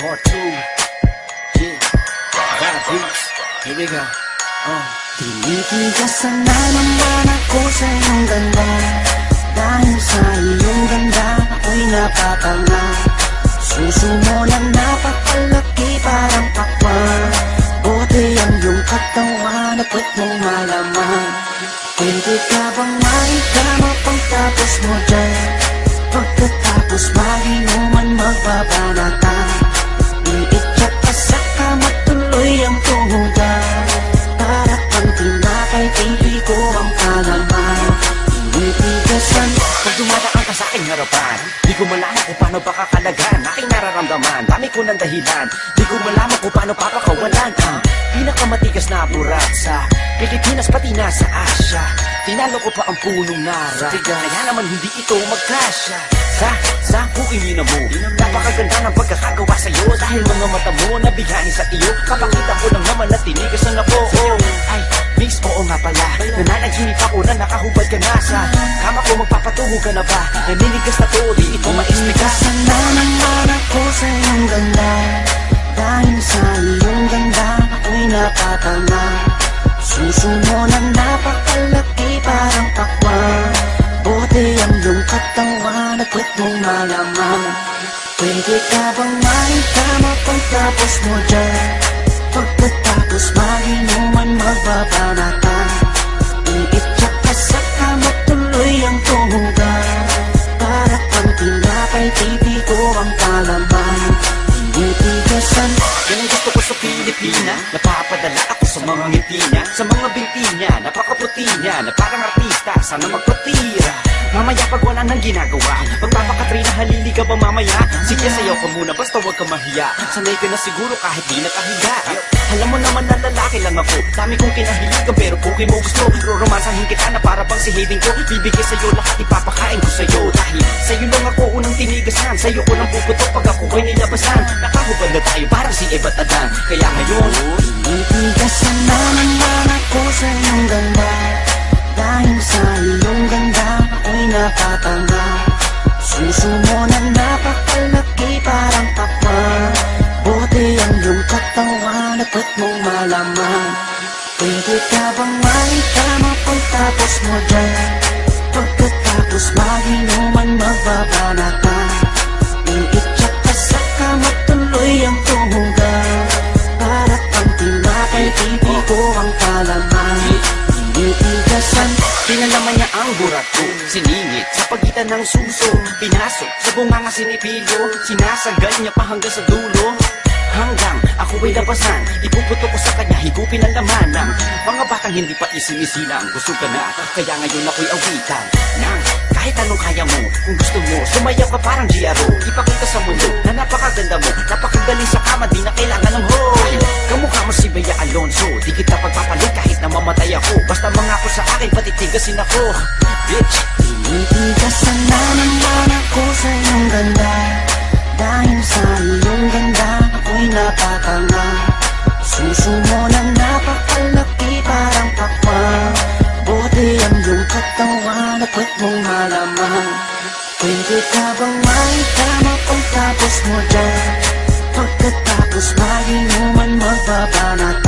Part 2. Yeah. Bad beats. Here we go. Tinitigasan na naman ako sa iyong ganda. Dahil sa iyong ganda ako'y napapanga. Suso mo na napakalaki parang pakwan. Buti ang iyong katawan na pwet mong malaman. Pwede ka bang maikama pagtapos mo dyan? Pagkatapos maginuman magbabanatan. Iitsak ka sa kama tuloy ang tuhugan. Para pang tinapay pipi ko ang kalaman. Tinitigasan Pag dumadaan ka sa aking harapan, di ko malaman kung paano pakakalagan aking nararamdaman. Dami ko ng dahilan, di ko malaman kung paano papakawalan ang pinakamatigas na burat sa Pilipinas pati na sa Asya. Tinalo ko pa ang punong nara, kaya naman hindi ito magkasya. Sa kuingin mo, napakaganda ng pagkakagawa sa'yo. Dahil mga mata mo nabigani sa iyo, kapakita ko lang naman na tinigasan ako. Ay, miss, oo nga pala, nananaginip ako na nakahubad ka na sa kama ko. Magpapatungo ka na ba? Naninigas na to, di ito ma-explica. na naman ako sa iyong ganda. Dahil sa iyong ganda ako'y napatanga. Suso mo na napakalaki parang pakwan. Buti ang iyong katawan at kwet mong malaman. Pwede ka bang maikama pagtapos mo dyan? Pagkatapos maginuman magbabanatan. Iitsak ka sa kama tuloy ang tuhugan. Para pang tinapay pipi ko ang kalaman. Tinitigasan Yan ang gusto ko sa Pilipina. Napapadala ako sa mga ngiti niya, sa mga binti niya, napakaputi niya, na parang artista, sana magpatira. Mamaya pag wala nang ginagawa, magpapakatrina, halili ka ba mamaya? Sige, sayaw ka muna, basta huwag ka mahiya. Sanay ka na siguro kahit di nakahiga. Alam mo naman na lalaki lang ako, dami kong kinahiligan pero puki mo gusto. Roromansahin kita na para bang si Hayden ko. Bibigay sa'yo lahat, ipapakain ko sa'yo. Dahil sa'yo lang ako unang tinigasan, sa'yo ko lang puputok pag ako ko'y nilabasan. Nakahubad na tayo parang si Eva at Adan. Kaya ngayon, tinitigasan na naman ako sa iyong ganda. Dahil sa iyong ganda ako'y napatanga. Suso mo na napakalaki parang pakwan. Buti ang iyong katawan at pwet mong malaman. Pwede ka bang maikama pagtapos mo dyan? Pagkatapos maginuman magbabanatan. Iitsak ka sa kama tuloy ang tuhugan. Para pang tinapay pipi ko ang kalaman. Tinitigasan pinalaman niya ang burat ko, siningit sa pagitan ng suso. Pinasok sa bunganga sinipilo, sinasagal niya pa hanggang sa dulo. Hanggang ako ay labasan, ipuputo ko sa kanya, higupin ang laman ng mga batang hindi pa isinisilang. Gusto ka na, kaya ngayon ako'y awitan ng kahit anong kaya mo. Kung gusto mo, sumayaw ka parang GRO. Ipakita sa mundo na napakaganda mo, napakagaling sa kama, di na kailangan ng hoy. Kamukha mo si Bea Alonso, di kita pagpapalit kahit na mamatay ako. Basta mangako sa akin, patitigasin ako, bitch. tinitigasan na naman ako sa iyong ganda. Dahil sa iyong ganda ako'y napatanga. Suso mo na napakalaki parang pakwan. Buti ang iyong katawan at pwet mong malaman. Pwede ka bang maikama pagtapos mo dyan? Pagkatapos maginuman magbabanatan.